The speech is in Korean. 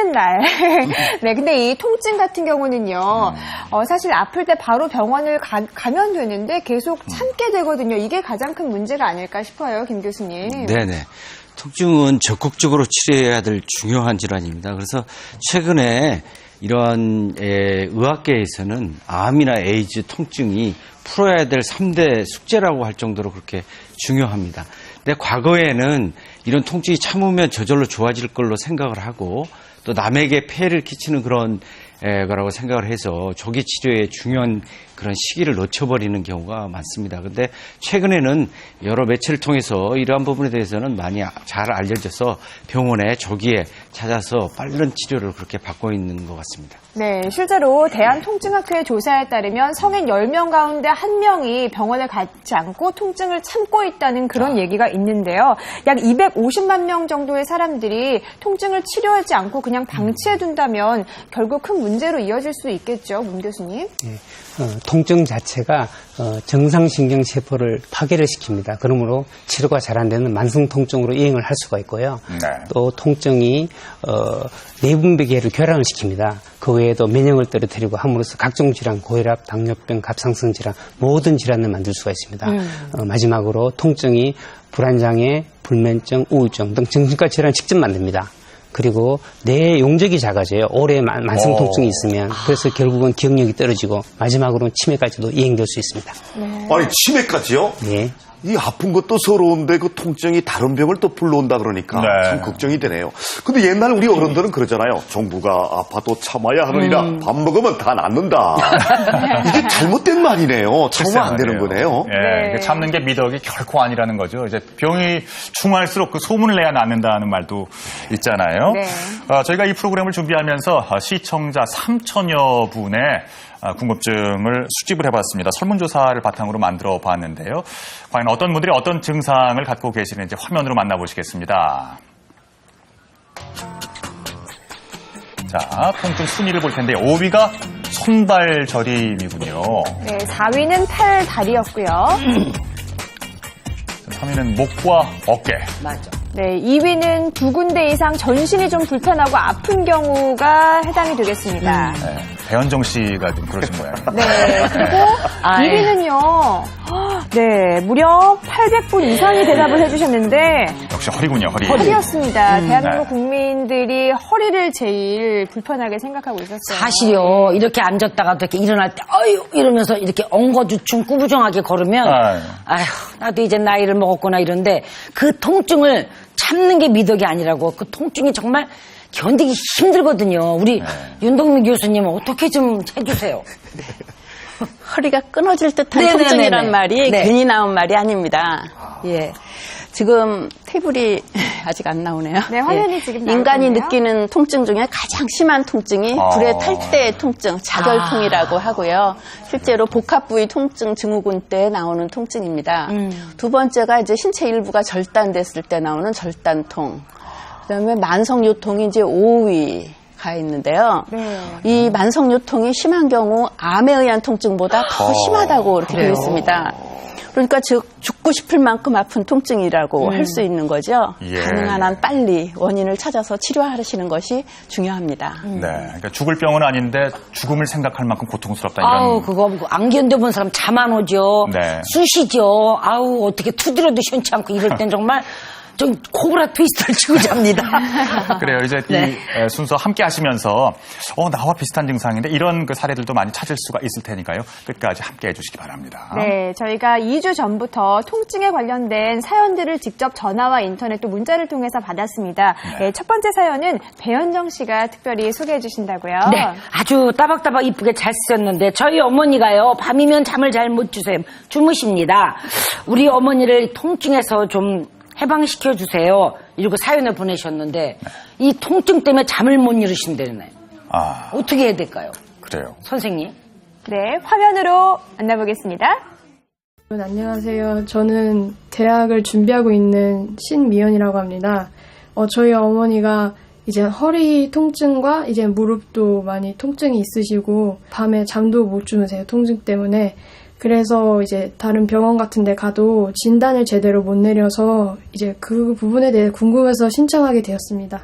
쉬는 날. 네, 근데 이 통증 같은 경우는요, 사실 아플 때 바로 병원을 가면 되는데 계속 참게 되거든요. 이게 가장 큰 문제가 아닐까 싶어요, 김 교수님. 네네. 통증은 적극적으로 치료해야 될 중요한 질환입니다. 그래서 최근에 이러한 의학계에서는 암이나 에이즈 통증이 풀어야 될 3대 숙제라고 할 정도로 그렇게 중요합니다. 근데 과거에는 이런 통증이 참으면 저절로 좋아질 걸로 생각을 하고 또 남에게 폐해를 끼치는 그런 거라고 생각을 해서 조기 치료의 중요한 그런 시기를 놓쳐버리는 경우가 많습니다. 근데 최근에는 여러 매체를 통해서 이러한 부분에 대해서는 많이 잘 알려져서 병원에 조기에 찾아서 빠른 치료를 그렇게 받고 있는 것 같습니다. 네, 실제로 대한통증학회 조사에 따르면 성인 10명 가운데 1명이 병원에 가지 않고 통증을 참고 있다는 그런 얘기가 있는데요. 약 250만 명 정도의 사람들이 통증을 치료하지 않고 그냥 방치해둔다면 결국 큰 문제로 이어질 수 있겠죠, 문 교수님? 네, 통증 자체가 정상신경세포를 파괴를 시킵니다. 그러므로 치료가 잘 안 되는 만성 통증으로 이행을 할 수가 있고요. 네. 또 통증이 내분비계를 결함을 시킵니다. 그 외에도 면역을 떨어뜨리고 함으로써 각종 질환, 고혈압, 당뇨병, 갑상선 질환 모든 질환을 만들 수가 있습니다. 마지막으로 통증이 불안장애, 불면증, 우울증 등 정신과 질환을 직접 만듭니다. 그리고 뇌의 용적이 작아져요. 오래 만성 통증이 있으면. 그래서 결국은 기억력이 떨어지고 마지막으로는 치매까지도 이행될 수 있습니다. 네. 아니, 치매까지요? 네. 이 아픈 것도 서러운데 그 통증이 다른 병을 또 불러온다 그러니까 네. 참 걱정이 되네요. 근데 옛날 우리 어른들은 그러잖아요. 정부가 아파도 참아야 하느니라 밥 먹으면 다 낫는다. 이게 잘못된 말이네요. 참으면 안 되는 거네요. 예, 네. 참는 게 미덕이 결코 아니라는 거죠. 이제 병이 중할수록 그 소문을 내야 낫는다는 말도 있잖아요. 네. 저희가 이 프로그램을 준비하면서 시청자 3천여 분의 궁금증을 수집을 해봤습니다. 설문조사를 바탕으로 만들어 봤는데요. 과연 어떤 분들이 어떤 증상을 갖고 계시는지 화면으로 만나보시겠습니다. 자, 통증 순위를 볼 텐데 5위가 손발 저림이군요. 네, 4위는 팔, 다리였고요. 3위는 목과 어깨. 맞아. 네, 2위는 2군데 이상 전신이 좀 불편하고 아픈 경우가 해당이 되겠습니다. 네, 배현정 씨가 좀 그러신 모양이에요. 네, 그리고 1위는요. 네, 무려 800분 이상이 대답을 해주셨는데 역시 허리군요, 허리. 허리였습니다. 대한민국 네. 국민들이 허리를 제일 불편하게 생각하고 있었어요. 사실요, 이렇게 앉았다가도 이렇게 일어날 때, 어휴, 이러면서 이렇게 엉거주춤 꾸부정하게 걸으면, 아휴, 나도 이제 나이를 먹었구나 이런데, 그 통증을 참는 게 미덕이 아니라고, 그 통증이 정말 견디기 힘들거든요. 우리 윤동민 교수님은 어떻게 좀 해주세요. 허리가 끊어질 듯한 네네네네. 통증이란 말이 네. 괜히 나온 말이 아닙니다. 예. 지금 테이블이 아직 안 나오네요. 네, 화면이 예. 지금 나오고 인간이 있네요. 느끼는 통증 중에 가장 심한 통증이 불에 탈 때의 통증, 자결통이라고 하고요. 실제로 복합 부위 통증 증후군 때 나오는 통증입니다. 두 번째가 이제 신체 일부가 절단됐을 때 나오는 절단통. 그다음에 만성 요통이 이제 5위가 있는데요. 네. 이 만성 요통이 심한 경우 암에 의한 통증보다 더 심하다고 이렇게 되어 있습니다. 그러니까 즉 죽고 싶을 만큼 아픈 통증이라고 할 수 있는 거죠. 예. 가능한 한 빨리 원인을 찾아서 치료하시는 것이 중요합니다. 네, 그러니까 죽을 병은 아닌데 죽음을 생각할 만큼 고통스럽다 이런. 아우, 그거 안 견뎌본 사람 잠 안 오죠. 네. 쑤시죠. 아우, 어떻게 투드려도 시원치 않고 이럴 땐 정말 좀 코브라 트위스트를 치고 잡니다. 그래요. 이제 네. 이 순서 함께 하시면서 나와 비슷한 증상인데 이런 그 사례들도 많이 찾을 수가 있을 테니까요. 끝까지 함께 해주시기 바랍니다. 네, 저희가 2주 전부터 통증에 관련된 사연들을 직접 전화와 인터넷 또 문자를 통해서 받았습니다. 네, 첫 번째 사연은 배현정 씨가 특별히 소개해 주신다고요. 네, 아주 따박따박 이쁘게 잘 쓰셨는데 저희 어머니가요, 밤이면 잠을 잘 못 주무십니다. 우리 어머니를 통증에서 좀 해방시켜주세요. 이러고 사연을 보내셨는데 이 통증 때문에 잠을 못 이루신다네. 어떻게 해야 될까요? 그래요. 선생님. 네, 화면으로 만나보겠습니다. 안녕하세요. 저는 대학을 준비하고 있는 신미연이라고 합니다. 저희 어머니가 이제 허리 통증과 이제 무릎도 많이 통증이 있으시고 밤에 잠도 못 주무세요. 통증 때문에. 그래서 이제 다른 병원 같은 데 가도 진단을 제대로 못 내려서 이제 그 부분에 대해 궁금해서 신청하게 되었습니다.